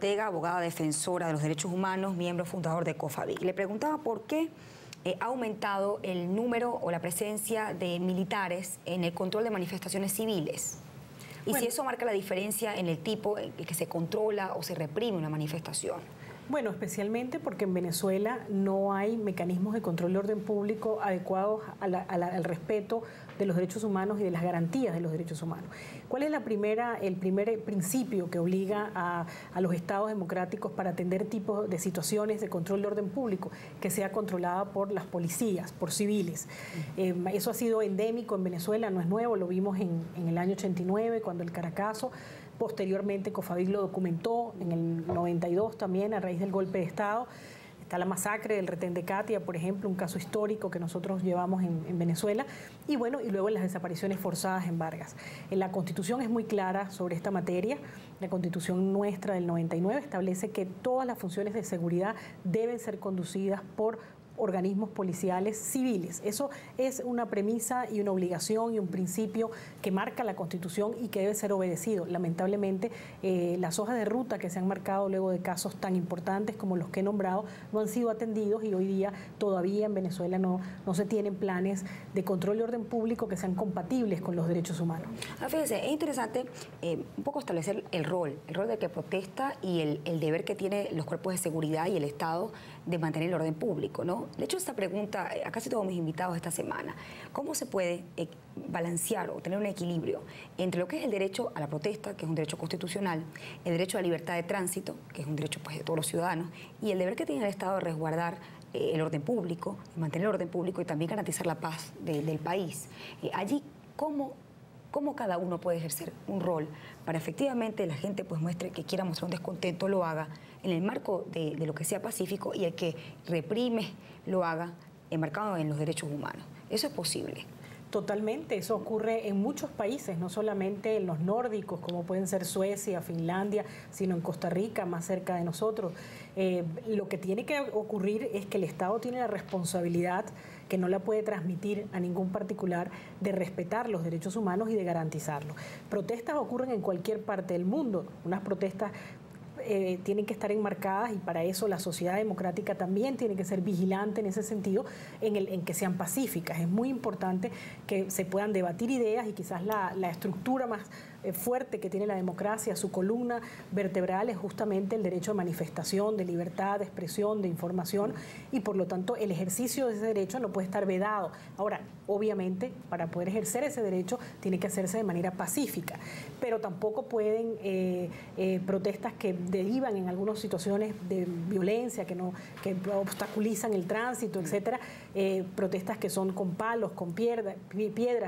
Ortega, abogada defensora de los derechos humanos, miembro fundador de COFAVIC. Le preguntaba por qué ha aumentado el número o la presencia de militares en el control de manifestaciones civiles. Y si eso marca la diferencia en el tipo en que se controla o se reprime una manifestación. Bueno, especialmente porque en Venezuela no hay mecanismos de control de orden público adecuados al respeto de los derechos humanos y de las garantías de los derechos humanos. ¿Cuál es el primer principio que obliga a los estados democráticos para atender tipos de situaciones de control de orden público? Que sea controlada por las policías, por civiles. Eso ha sido endémico en Venezuela, no es nuevo, lo vimos en el año 89, cuando el Caracazo. Posteriormente, COFAVIC lo documentó en el 92 también, a raíz del golpe de Estado. Está la masacre del retén de Katia, por ejemplo, un caso histórico que nosotros llevamos en Venezuela. Y bueno, y luego en las desapariciones forzadas en Vargas. La Constitución es muy clara sobre esta materia. La Constitución nuestra del 99 establece que todas las funciones de seguridad deben ser conducidas por organismos policiales civiles. Eso es una premisa y una obligación y un principio que marca la Constitución y que debe ser obedecido. Lamentablemente, las hojas de ruta que se han marcado luego de casos tan importantes como los que he nombrado no han sido atendidos y hoy día todavía en Venezuela no se tienen planes de control de orden público que sean compatibles con los derechos humanos. Fíjese, es interesante un poco establecer el rol de que protesta y el deber que tienen los cuerpos de seguridad y el Estado de mantener el orden público, ¿no? Le he hecho esta pregunta a casi todos mis invitados esta semana. ¿Cómo se puede balancear o tener un equilibrio entre lo que es el derecho a la protesta, que es un derecho constitucional, el derecho a la libertad de tránsito, que es un derecho pues, de todos los ciudadanos, y el deber que tiene el Estado de resguardar el orden público, mantener el orden público y también garantizar la paz del país? Allí, ¿cómo cada uno puede ejercer un rol para efectivamente la gente pues muestre que quiera mostrar un descontento, lo haga en el marco de lo que sea pacífico y el que reprime lo haga enmarcado en los derechos humanos? ¿Eso es posible? Totalmente, eso ocurre en muchos países, no solamente en los nórdicos, como pueden ser Suecia, Finlandia, sino en Costa Rica, más cerca de nosotros. Lo que tiene que ocurrir es que el Estado tiene la responsabilidad, que no la puede transmitir a ningún particular, de respetar los derechos humanos y de garantizarlos. Protestas ocurren en cualquier parte del mundo, unas protestas tienen que estar enmarcadas y para eso la sociedad democrática también tiene que ser vigilante en ese sentido, en que sean pacíficas. Es muy importante que se puedan debatir ideas y quizás la estructura más fuerte que tiene la democracia, su columna vertebral es justamente el derecho a manifestación, de libertad, de expresión, de información y por lo tanto el ejercicio de ese derecho no puede estar vedado. Ahora, obviamente, para poder ejercer ese derecho tiene que hacerse de manera pacífica, pero tampoco pueden protestas que derivan en algunas situaciones de violencia, que obstaculizan el tránsito, etcétera, protestas que son con palos, con piedras,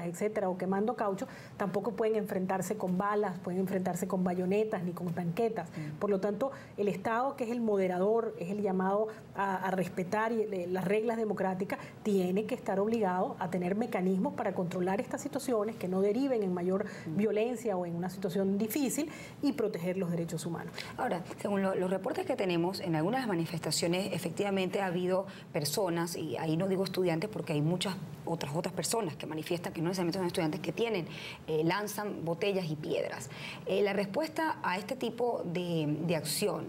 etcétera, o quemando caucho, tampoco pueden enfrentarse con balas, pueden enfrentarse con bayonetas ni con tanquetas. Por lo tanto, el Estado, que es el moderador, es el llamado a respetar las reglas democráticas, tiene que estar obligado a tener mecanismos para controlar estas situaciones que no deriven en mayor violencia o en una situación difícil y proteger los derechos humanos. Ahora, según los reportes que tenemos, en algunas manifestaciones efectivamente ha habido personas, y ahí no digo estudiantes porque hay muchas otras personas que manifiestan, que no necesariamente son estudiantes, que lanzan botellas y piedras. La respuesta a este tipo de acción,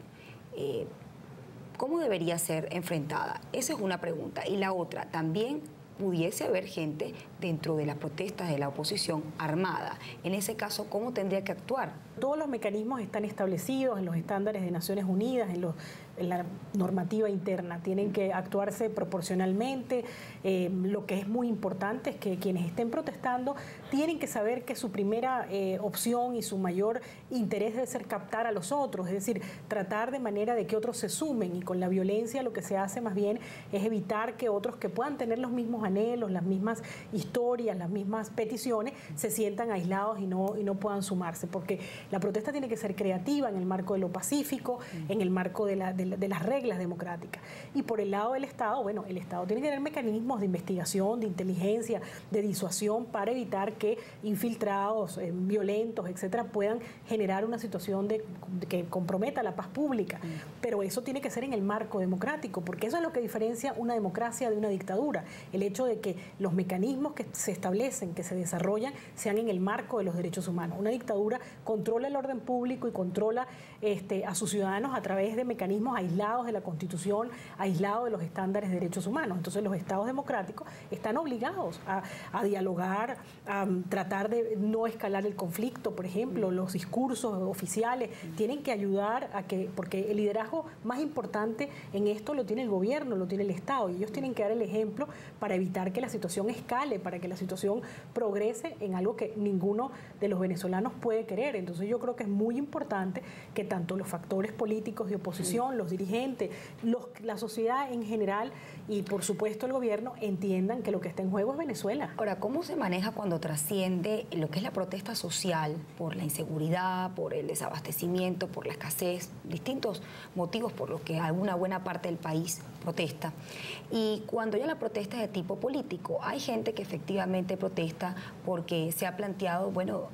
¿cómo debería ser enfrentada? Esa es una pregunta. Y la otra, también pudiese haber gente dentro de las protestas de la oposición armada. En ese caso, ¿cómo tendría que actuar? Todos los mecanismos están establecidos en los estándares de Naciones Unidas, en la normativa interna. Tienen que actuarse proporcionalmente. Lo que es muy importante es que quienes estén protestando tienen que saber que su primera opción y su mayor interés debe ser captar a los otros, es decir, tratar de manera de que otros se sumen, y con la violencia lo que se hace más bien es evitar que otros que puedan tener los mismos anhelos, las mismas historias, las mismas peticiones, se sientan aislados y no puedan sumarse, porque la protesta tiene que ser creativa en el marco de lo pacífico, en el marco de las reglas democráticas. Y por el lado del Estado, bueno, el Estado tiene que tener mecanismos de investigación, de inteligencia, de disuasión para evitar que infiltrados, violentos, etcétera, puedan generar una situación que comprometa la paz pública. Pero eso tiene que ser en el marco democrático, porque eso es lo que diferencia una democracia de una dictadura. El hecho de que los mecanismos que se establecen, que se desarrollan, sean en el marco de los derechos humanos. Una dictadura controla controla el orden público y controla a sus ciudadanos a través de mecanismos aislados de la Constitución, aislados de los estándares de derechos humanos. Entonces los estados democráticos están obligados a dialogar, a tratar de no escalar el conflicto, por ejemplo, los discursos oficiales tienen que ayudar a que, porque el liderazgo más importante en esto lo tiene el gobierno, lo tiene el Estado, y ellos tienen que dar el ejemplo para evitar que la situación escale, para que la situación progrese en algo que ninguno de los venezolanos puede querer. Entonces yo creo que es muy importante que tanto los factores políticos de oposición, los dirigentes, la sociedad en general y por supuesto el gobierno entiendan que lo que está en juego es Venezuela. Ahora, ¿cómo se maneja cuando trasciende lo que es la protesta social por la inseguridad, por el desabastecimiento, por la escasez, distintos motivos por los que alguna buena parte del país protesta? Y cuando ya la protesta es de tipo político, hay gente que efectivamente protesta porque se ha planteado, bueno,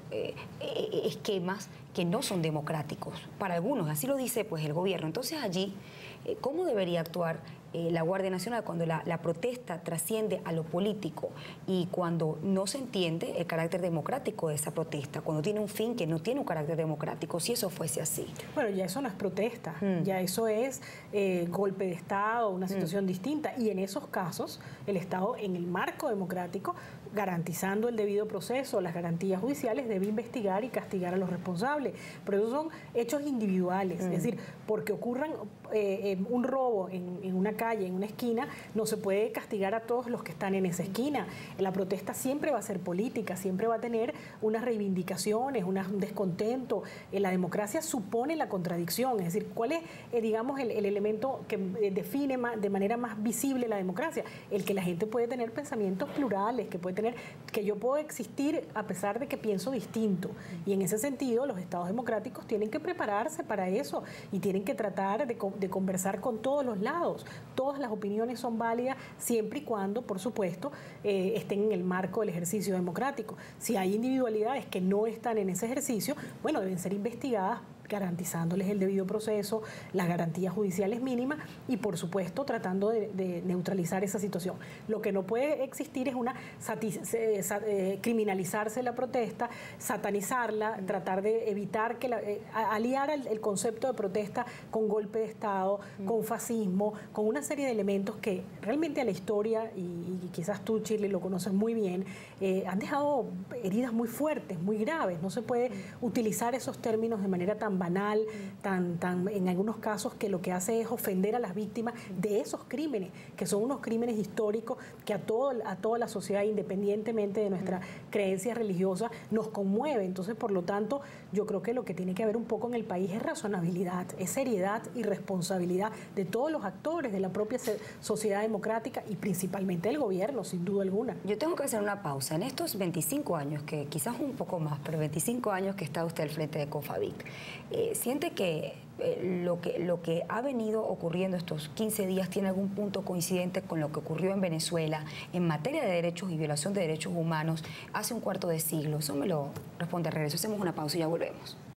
esquemas que no son democráticos para algunos, así lo dice pues el gobierno. Entonces allí, ¿cómo debería actuar la Guardia Nacional cuando la protesta trasciende a lo político y cuando no se entiende el carácter democrático de esa protesta, cuando tiene un fin que no tiene un carácter democrático, si eso fuese así? Bueno, ya eso no es protesta, ya eso es golpe de Estado, una situación distinta, y en esos casos el Estado, en el marco democrático, garantizando el debido proceso, las garantías judiciales, debe investigar y castigar a los responsables, pero esos son hechos individuales, es decir, porque ocurran un robo en una calle, en una esquina, no se puede castigar a todos los que están en esa esquina. La protesta siempre va a ser política, siempre va a tener unas reivindicaciones, un descontento. La democracia supone la contradicción, es decir, ¿cuál es, digamos, el elemento que define de manera más visible la democracia? El que la gente puede tener pensamientos plurales, que yo puedo existir a pesar de que pienso distinto. Y en ese sentido, los estados democráticos tienen que prepararse para eso y tienen que tratar de conversar con todos los lados. Todas las opiniones son válidas siempre y cuando, por supuesto, estén en el marco del ejercicio democrático. Si hay individualidades que no están en ese ejercicio, bueno, deben ser investigadas garantizándoles el debido proceso, las garantías judiciales mínimas y, por supuesto, tratando de neutralizar esa situación. Lo que no puede existir es criminalizarse la protesta, satanizarla, tratar de evitar que aliar el concepto de protesta con golpe de Estado, con fascismo, con una serie de elementos que realmente a la historia, y quizás tú, Shirley, lo conoces muy bien, han dejado heridas muy fuertes, muy graves. No se puede utilizar esos términos de manera tan banal, en algunos casos, que lo que hace es ofender a las víctimas de esos crímenes, que son unos crímenes históricos que a toda la sociedad, independientemente de nuestra creencia religiosa, nos conmueve. Entonces, por lo tanto, yo creo que lo que tiene que haber un poco en el país es razonabilidad, es seriedad y responsabilidad de todos los actores de la propia sociedad democrática y principalmente del gobierno, sin duda alguna. Yo tengo que hacer una pausa. En estos 25 años, que quizás un poco más, pero 25 años que está usted al frente de COFAVIC, ¿siente que lo que ha venido ocurriendo estos 15 días tiene algún punto coincidente con lo que ocurrió en Venezuela en materia de derechos y violación de derechos humanos hace un cuarto de siglo? Eso me lo responde al regreso. Hacemos una pausa y ya volvemos.